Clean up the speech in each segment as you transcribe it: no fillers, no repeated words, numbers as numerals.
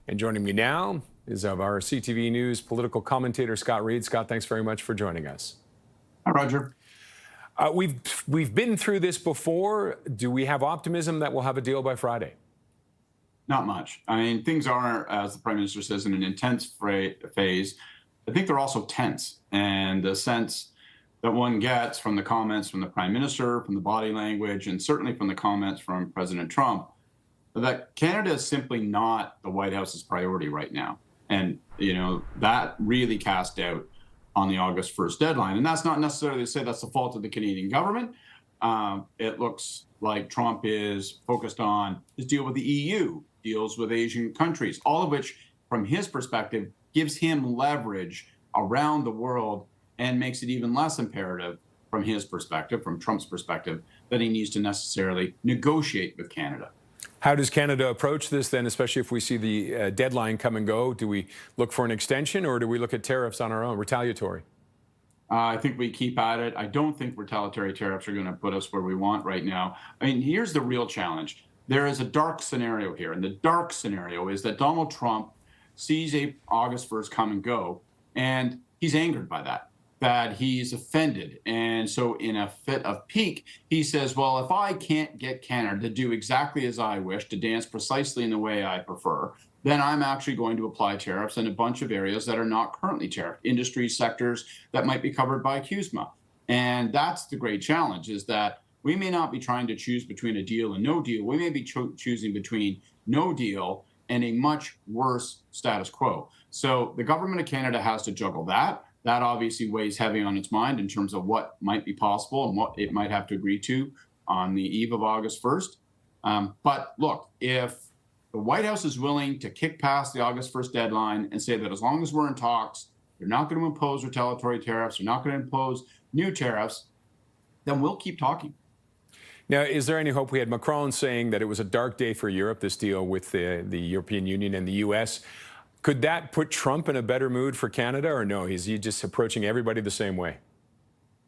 And joining me now is our CTV News political commentator, Scott Reid. Scott, thanks very much for joining us. Hi, Roger. We've been through this before. Do we have optimism that we'll have a deal by Friday? Not much. I mean, things are, as the Prime Minister says, in an intense phase. I think they're also tense. And the sense that one gets from the comments from the Prime Minister, from the body language, and certainly from the comments from President Trump, that Canada is simply not the White House's priority right now. And, that really cast doubt on the August 1st deadline. And that's not necessarily to say that's the fault of the Canadian government. It looks like Trump is focused on his deal with the EU, deals with Asian countries, all of which, from his perspective, gives him leverage around the world and makes it even less imperative from his perspective, from Trump's perspective, that he needs to necessarily negotiate with Canada. How does Canada approach this then, especially if we see the deadline come and go? Do we look for an extension or do we look at tariffs on our own, retaliatory? I think we keep at it. I don't think retaliatory tariffs are going to put us where we want right now. I mean, here's the real challenge. There is a dark scenario here, and the dark scenario is that Donald Trump sees August 1st come and go, and he's angered by that he's offended. And so in a fit of pique, he says, well, if I can't get Canada to do exactly as I wish, to dance precisely in the way I prefer, then I'm actually going to apply tariffs in a bunch of areas that are not currently tariffed, industry sectors that might be covered by CUSMA. And that's the great challenge, is that we may not be trying to choose between a deal and no deal. We may be choosing between no deal and a much worse status quo. So the government of Canada has to juggle that. That obviously weighs heavy on its mind in terms of what might be possible and what it might have to agree to on the eve of August 1st. But look, if the White House is willing to kick past the August 1st deadline and say that as long as we're in talks, they're not going to impose retaliatory tariffs, they're not going to impose new tariffs, then we'll keep talking. Now, is there any hope? We had Macron saying that it was a dark day for Europe, this deal with the European Union and the U.S. Could that put Trump in a better mood for Canada, or no? Is he just approaching everybody the same way?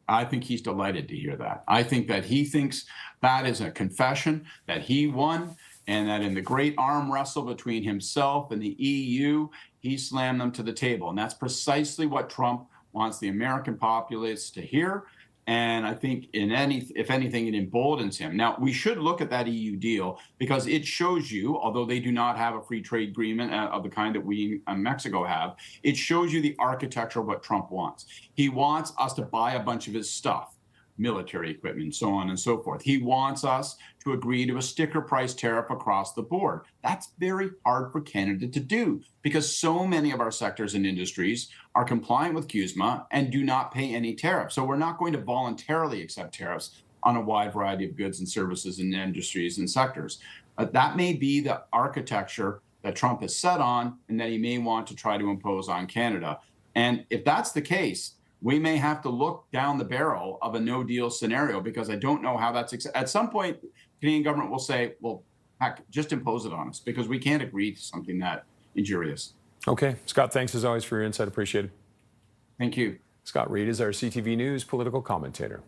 I think he's delighted to hear that. I think that he thinks that is a confession that he won, and that in the great arm wrestle between himself and the EU, he slammed them to the table. And that's precisely what Trump wants the American populace to hear. And I think if anything, it emboldens him. Now, we should look at that EU deal because it shows you, although they do not have a free trade agreement of the kind that we in Mexico have, it shows you the architecture of what Trump wants. He wants us to buy a bunch of his stuff, military equipment, so on and so forth. He wants us to agree to a sticker price tariff across the board. That's very hard for Canada to do because so many of our sectors and industries are compliant with CUSMA and do not pay any tariff. So we're not going to voluntarily accept tariffs on a wide variety of goods and services and industries and sectors. That may be the architecture that Trump has set on and that he may want to try to impose on Canada. And if that's the case, we may have to look down the barrel of a no-deal scenario because I don't know how that's... At some point, the Canadian government will say, well, heck, just impose it on us because we can't agree to something that injurious. Okay. Scott, thanks as always for your insight. Appreciate it. Thank you. Scott Reid is our CTV News political commentator.